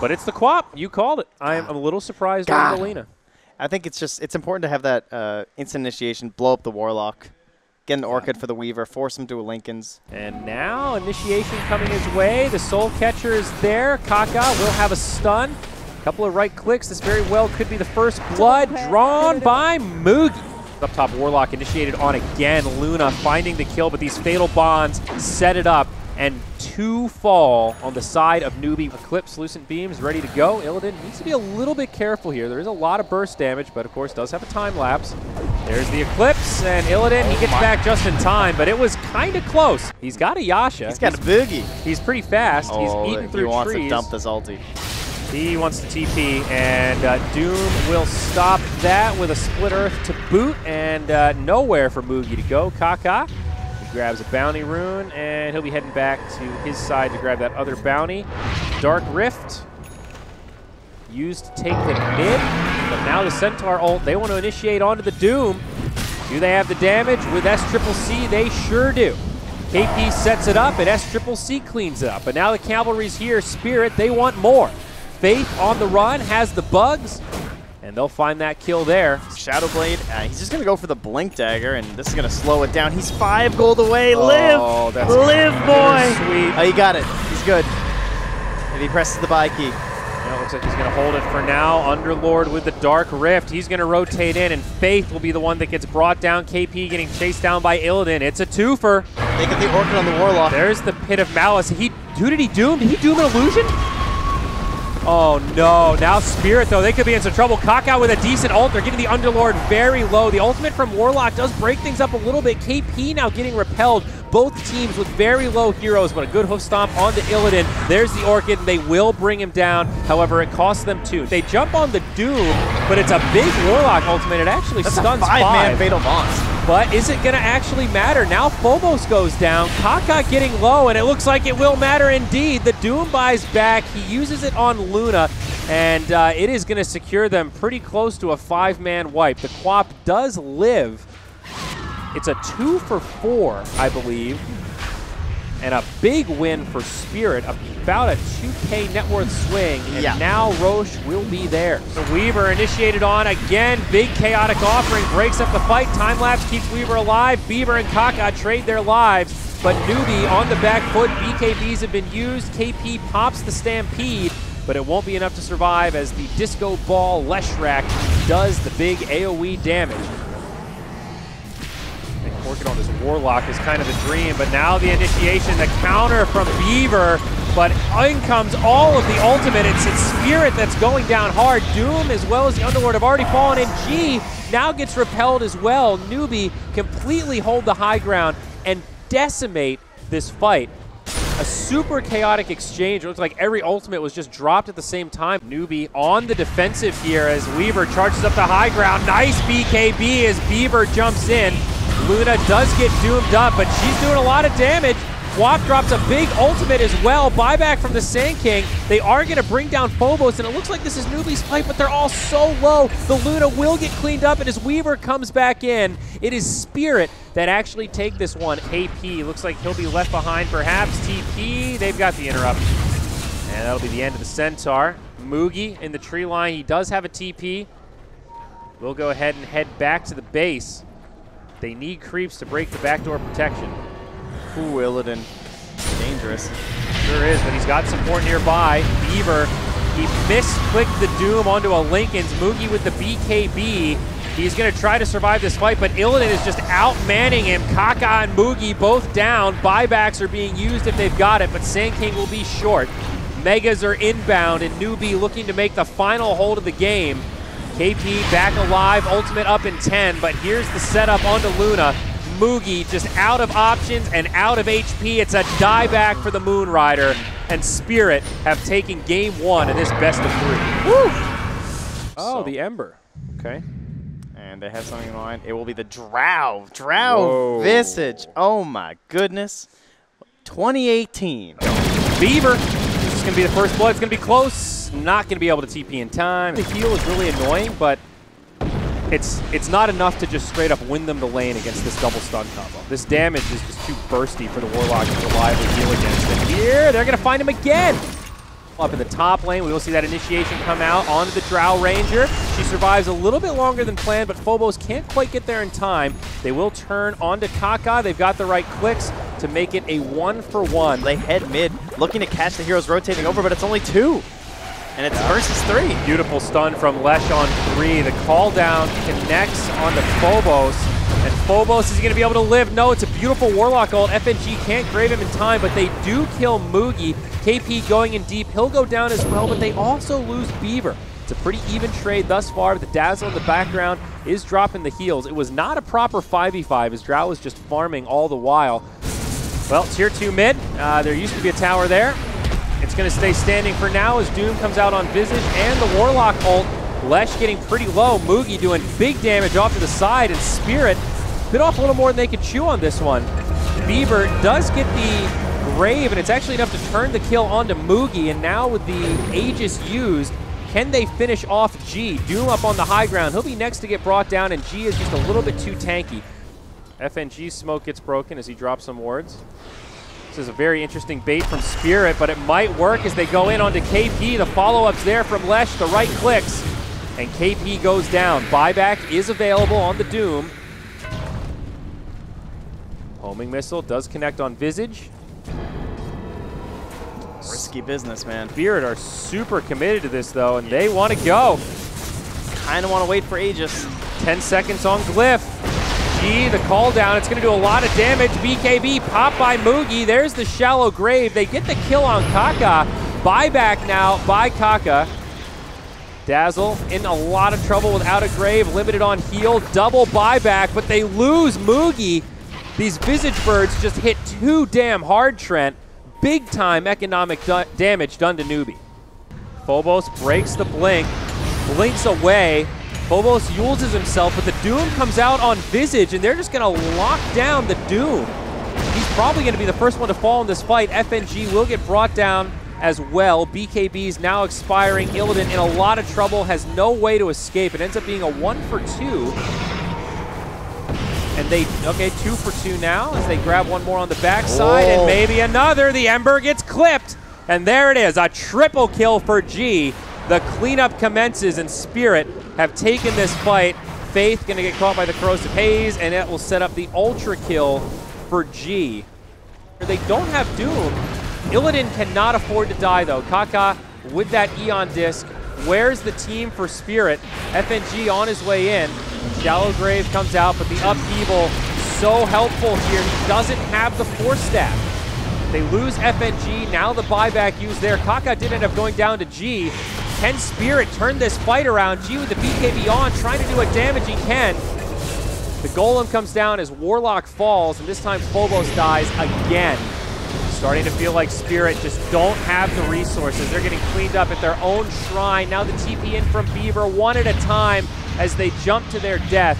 But it's the Quap. You called it. I am a little surprised on Galena. I think it's important to have that instant initiation, blow up the Warlock, get an Orchid for the Weaver, force him to a Lincoln's. And now initiation coming his way. The Soul Catcher is there. Kaka will have a stun. A couple of right clicks. This very well could be the first blood drawn by Moogie. Up top, Warlock initiated on again. Luna finding the kill, but these Fatal Bonds set it up. And 2 fall on the side of Newbee. Eclipse, Lucent Beams ready to go. Illidan needs to be a little bit careful here. There is a lot of burst damage, but of course does have a time lapse. There's the Eclipse, and Illidan, he gets back just in time, but it was kind of close. He's got a Yasha. He's got a Boogie. He's pretty fast. He's eating through trees. He wants to dump this ulti. He wants to TP, and Doom will stop that with a Split Earth to boot, and nowhere for Moogie to go. Kaka. Grabs a bounty rune, and he'll be heading back to his side to grab that other bounty. Dark Rift used to take the mid, but now the Centaur ult, they want to initiate onto the Doom. Do they have the damage? With SCCC, they sure do. KP sets it up, and SCCC cleans it up. But now the Cavalry's here. Spirit, they want more. Faith on the run, has the bugs, and they'll find that kill there. Shadowblade, he's just going to go for the Blink Dagger, and this is going to slow it down. He's 5 gold away. Live! Live, boy! Sweet. Oh, you got it. He's good. And he presses the buy key. Yeah, looks like he's going to hold it for now. Underlord with the Dark Rift. He's going to rotate in, and Faith will be the one that gets brought down. KP getting chased down by Illidan. It's a twofer. They get the Orchid on the Warlock. There's the Pit of Malice. Who did he doom? Did he doom an illusion? Oh no, now Spirit though, they could be in some trouble. Kaka with a decent ult, they're getting the Underlord very low. The ultimate from Warlock does break things up a little bit. KP now getting repelled. Both teams with very low heroes, but a good hoof stomp onto Illidan. There's the Orchid, and they will bring him down. However, it costs them 2. They jump on the Doom, but it's a big Warlock ultimate. It actually stuns 5. 5-man Fatal Bonds. But is it going to actually matter? Now Phobos goes down. Kaka getting low, and it looks like it will matter indeed. The Doom buys back. He uses it on Luna, and it is going to secure them pretty close to a 5-man wipe. The Quap does live. It's a 2 for 4, I believe, and a big win for Spirit, about a 2K net worth swing, and now Roche will be there. The Weaver initiated on again, big chaotic offering, breaks up the fight, time-lapse keeps Weaver alive, Beaver and Kaka trade their lives, but Newbee on the back foot, BKBs have been used, KP pops the Stampede, but it won't be enough to survive as the Disco Ball Leshrac does the big AoE damage. Working on this Warlock is kind of the dream, but now the initiation, the counter from Beaver, but in comes all of the ultimate. It's Spirit that's going down hard. Doom as well as the Underlord have already fallen, and G now gets repelled as well. Newbee completely hold the high ground and decimate this fight. A super chaotic exchange. It looks like every ultimate was just dropped at the same time. Newbee on the defensive here as Weaver charges up the high ground. Nice BKB as Beaver jumps in. Luna does get doomed up, but she's doing a lot of damage. Quap drops a big ultimate as well. Buyback from the Sand King. They are going to bring down Phobos, and it looks like this is Newbee's fight, but they're all so low. The Luna will get cleaned up, and as Weaver comes back in, it is Spirit that actually take this one. KP looks like he'll be left behind, perhaps. TP, they've got the interrupt. And that'll be the end of the Centaur. Moogie in the tree line. He does have a TP. We'll go ahead and head back to the base. They need creeps to break the backdoor protection. Ooh, Illidan. Dangerous. Sure is, but he's got support nearby. Beaver, he misclicked the Doom onto a Lincoln's. Moogie with the BKB. He's going to try to survive this fight, but Illidan is just out-manning him. Kaka and Moogie both down. Buybacks are being used if they've got it, but Sand King will be short. Megas are inbound, and Newbee looking to make the final hold of the game. KP back alive, ultimate up in 10, but here's the setup onto Luna. Moogie just out of options and out of HP. It's a dieback for the Moonrider, and Spirit have taken game 1 of this best of 3. Woo! Oh, the Ember. Okay. And they have something in mind. It will be the Drow. Drow Visage. Oh my goodness. 2018. Beaver. This is going to be the first blood. It's going to be close. Not going to be able to TP in time. The heal is really annoying, but it's not enough to just straight up win them the lane against this double stun combo. This damage is just too bursty for the Warlock to reliably heal against. And here, they're going to find him again. Up in the top lane, we will see that initiation come out onto the Drow Ranger. She survives a little bit longer than planned, but Phobos can't quite get there in time. They will turn onto Kaka. They've got the right clicks to make it a 1-for-1. They head mid, looking to catch the heroes rotating over, but it's only 2. And it's versus 3. Beautiful stun from Lesh on 3. The call down connects onto Phobos. And Phobos is going to be able to live. No, it's a beautiful Warlock ult. FNG can't grave him in time, but they do kill Moogie. KP going in deep. He'll go down as well, but they also lose Beaver. It's a pretty even trade thus far, but the Dazzle in the background is dropping the heals. It was not a proper 5v5 as Drow was just farming all the while. Well, tier 2 mid. There used to be a tower there. It's going to stay standing for now as Doom comes out on Visage and the Warlock ult. Lesh getting pretty low. Moogie doing big damage off to the side, and Spirit bit off a little more than they could chew on this one. Beaver does get the Grave, and it's actually enough to turn the kill onto Moogie, and now with the Aegis used, can they finish off G? Doom up on the high ground. He'll be next to get brought down, and G is just a little bit too tanky. FNG's smoke gets broken as he drops some wards. This is a very interesting bait from Spirit, but it might work as they go in onto KP. The follow-up's there from Lesh, the right clicks, and KP goes down. Buyback is available on the Doom. Homing missile does connect on Visage. Risky business, man. Spirit are super committed to this, though, and they want to go. Kind of want to wait for Aegis. 10 seconds on Glyph. G, the call down. It's going to do a lot of damage. BKB popped by Moogie. There's the shallow grave. They get the kill on Kaka. Buyback now by Kaka. Dazzle in a lot of trouble without a grave. Limited on heal. Double buyback, but they lose Moogie. These Visage Birds just hit too damn hard, Trent. Big time economic damage done to Newbee. Phobos breaks the blink. Blinks away. Phobos uses himself, but the Doom comes out on Visage, and they're just going to lock down the Doom. He's probably going to be the first one to fall in this fight. FNG will get brought down as well. BKB's now expiring. Illidan in a lot of trouble, has no way to escape. It ends up being a 1-for-2. And they, okay, 2-for-2 now as they grab one more on the backside, and maybe another. The Ember gets clipped, and there it is, a triple kill for G. The cleanup commences, and Spirit have taken this fight. Faith going to get caught by the Corrosive Haze, and it will set up the ultra kill for G. They don't have Doom. Illidan cannot afford to die, though. Kaka with that Eon Disc. Where's the team for Spirit? FNG on his way in. Shallow Grave comes out, but the upheaval so helpful here. He doesn't have the Force Staff. They lose FNG. Now the buyback used there. Kaka did end up going down to G. Can Spirit turn this fight around? G with the BKB on, trying to do what damage he can. The Golem comes down as Warlock falls, and this time Phobos dies again. Starting to feel like Spirit just don't have the resources. They're getting cleaned up at their own shrine. Now the TP in from Beaver, one at a time as they jump to their death.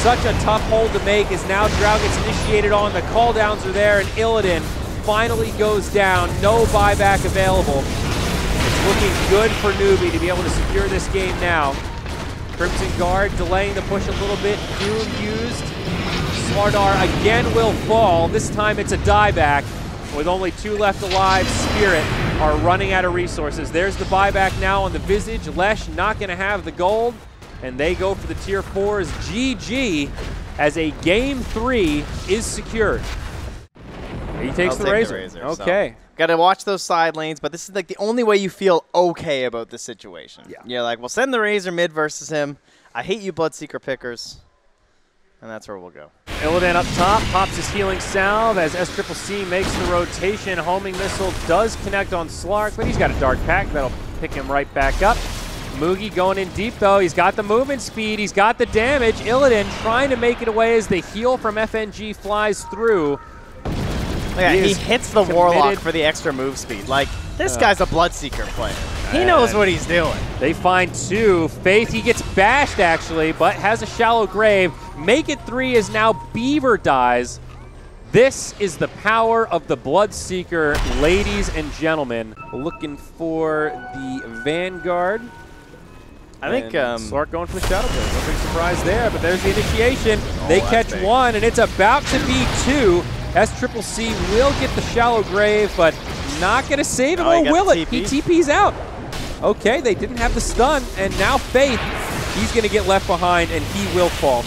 Such a tough hold to make as now Drow gets initiated on. The call downs are there, and Illidan finally goes down. No buyback available. It's looking good for Newbee to be able to secure this game now. Crimson Guard delaying the push a little bit. Doom used. Slardar again will fall. This time it's a dieback. With only 2 left alive, Spirit are running out of resources. There's the buyback now on the Visage. Lesh not going to have the gold, and they go for the tier 4s. GG as a game 3 is secured. He takes the Razor. Okay. So. Got to watch those side lanes, but this is like the only way you feel okay about this situation. Yeah. You're like, well, send the Razor mid versus him. I hate you Bloodseeker pickers. And that's where we'll go. Illidan up top, pops his healing salve as SCCC makes the rotation. Homing missile does connect on Slark, but he's got a dark pack that'll pick him right back up. Moogie going in deep, though. He's got the movement speed. He's got the damage. Illidan trying to make it away as the heal from FNG flies through. Yeah, he hits the Warlock for the extra move speed. Like, this guy's a Bloodseeker player. He knows what he's doing. They find 2. Faith, he gets bashed, actually, but has a shallow grave. Make it 3 as now Beaver dies. This is the power of the Bloodseeker, ladies and gentlemen. Looking for the Vanguard. I think Slark going for the Shadow Blade. No big surprise there, but there's the initiation. They catch 1, and it's about to be 2. SCCC will get the shallow grave, but Not going to save him, No, or will it? TP. He TP's out. Okay, they didn't have the stun, and now Faith, he's going to get left behind, and he will fall.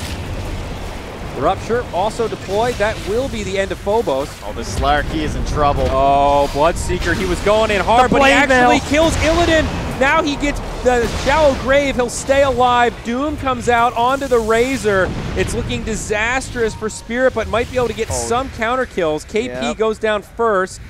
The Rupture also deployed. That will be the end of Phobos. Oh, the Slarky is in trouble. Oh, Bloodseeker, he was going in hard, but he actually kills Illidan. Now he gets the Shallow Grave. He'll stay alive. Doom comes out onto the Razor. It's looking disastrous for Spirit, but might be able to get some counter kills. KP goes down first.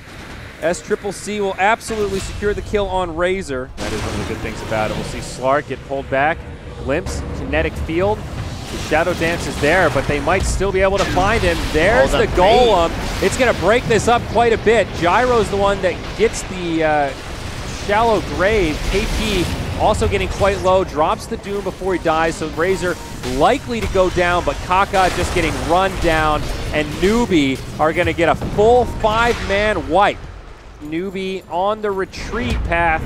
SCCC will absolutely secure the kill on Razor. That is one of the good things about it. We'll see Slark get pulled back. Glimpse, kinetic field. The Shadow Dance is there, but they might still be able to find him. There's the Golem. It's going to break this up quite a bit. Gyro's the one that gets the Shallow Grave. KP also getting quite low, drops the Doom before he dies, so Razor likely to go down, but Kaka just getting run down, and Newbee are going to get a full 5-man wipe. Newbee on the retreat path.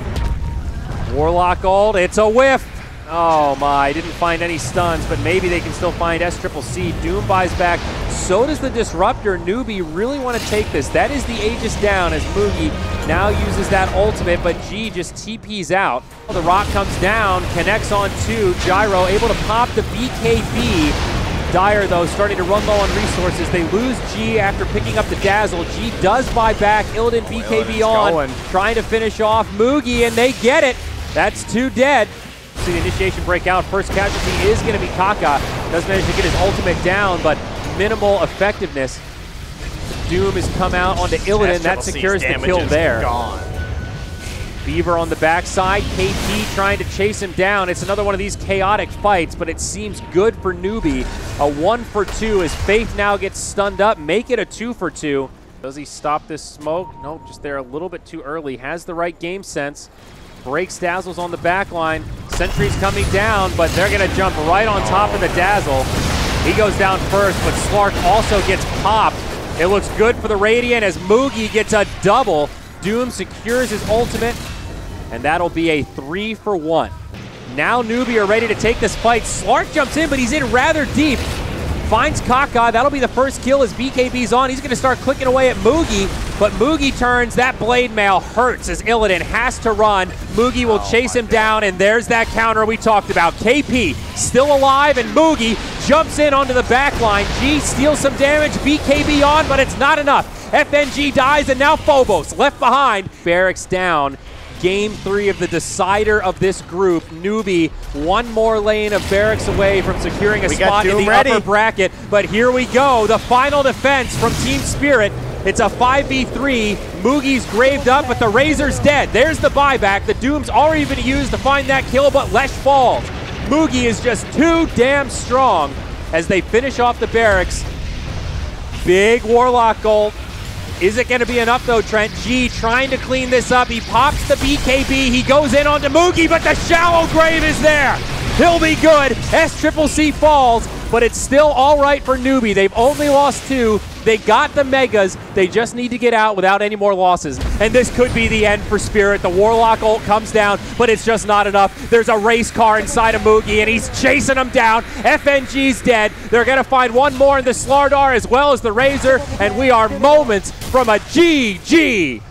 Warlock ult, it's a whiff. Oh my, didn't find any stuns, but maybe they can still find SCCC. Doom buys back, so does the Disruptor. Newbee really want to take this. That is the Aegis down as Mugi now uses that ultimate, but G just TP's out. The rock comes down, connects on 2. Gyro able to pop the BKB. Dire, though, starting to run low on resources. They lose G after picking up the Dazzle. G does buy back. Illidan BKB on, trying to finish off Mugi, and they get it. That's 2 dead. See the initiation break out. First casualty is going to be Kaka. Does manage to get his ultimate down, but minimal effectiveness. Doom has come out onto Illidan. That secures the kill there. Gone. Beaver on the backside. KP trying to chase him down. It's another one of these chaotic fights, but it seems good for Newbee. A 1 for 2 as Faith now gets stunned up. Make it a 2 for 2. Does he stop this smoke? Nope, just there a little bit too early. Has the right game sense. Breaks Dazzles on the back line. Sentry's coming down, but they're going to jump right on top of the Dazzle. He goes down first, but Slark also gets popped. It looks good for the Radiant as Mugi gets a double. Doom secures his ultimate, and that'll be a 3 for 1. Now Newbee are ready to take this fight. Slark jumps in, but he's in rather deep. Finds Kaka. That'll be the first kill as BKB's on. He's going to start clicking away at Mugi, but Mugi turns. That blade mail hurts as Illidan has to run. Mugi will chase him down, and there's that counter we talked about. KP still alive, and Mugi jumps in onto the back line. G steals some damage. BKB on, but it's not enough. FNG dies, and now Phobos left behind. Barracks down. Game 3 of the decider of this group. Newbee, one more lane of Barracks away from securing a spot in the upper bracket. But here we go, the final defense from Team Spirit. It's a 5v3. Mugi's graved up, but the Razor's dead. There's the buyback. The Doom's already been used to find that kill, but Lesh falls. Mugi is just too damn strong as they finish off the Barracks. Big Warlock ult. Is it going to be enough, though, Trent? G trying to clean this up. He pops the BKB. He goes in onto Mugi, but the Shallow Grave is there. He'll be good. SCCC falls, but it's still all right for Newbee. They've only lost 2. They got the Megas. They just need to get out without any more losses. And this could be the end for Spirit. The Warlock ult comes down, but it's just not enough. There's a race car inside of Mugi, and he's chasing him down. FNG's dead. They're going to find one more in the Slardar as well as the Razor, and we are moments from a GG.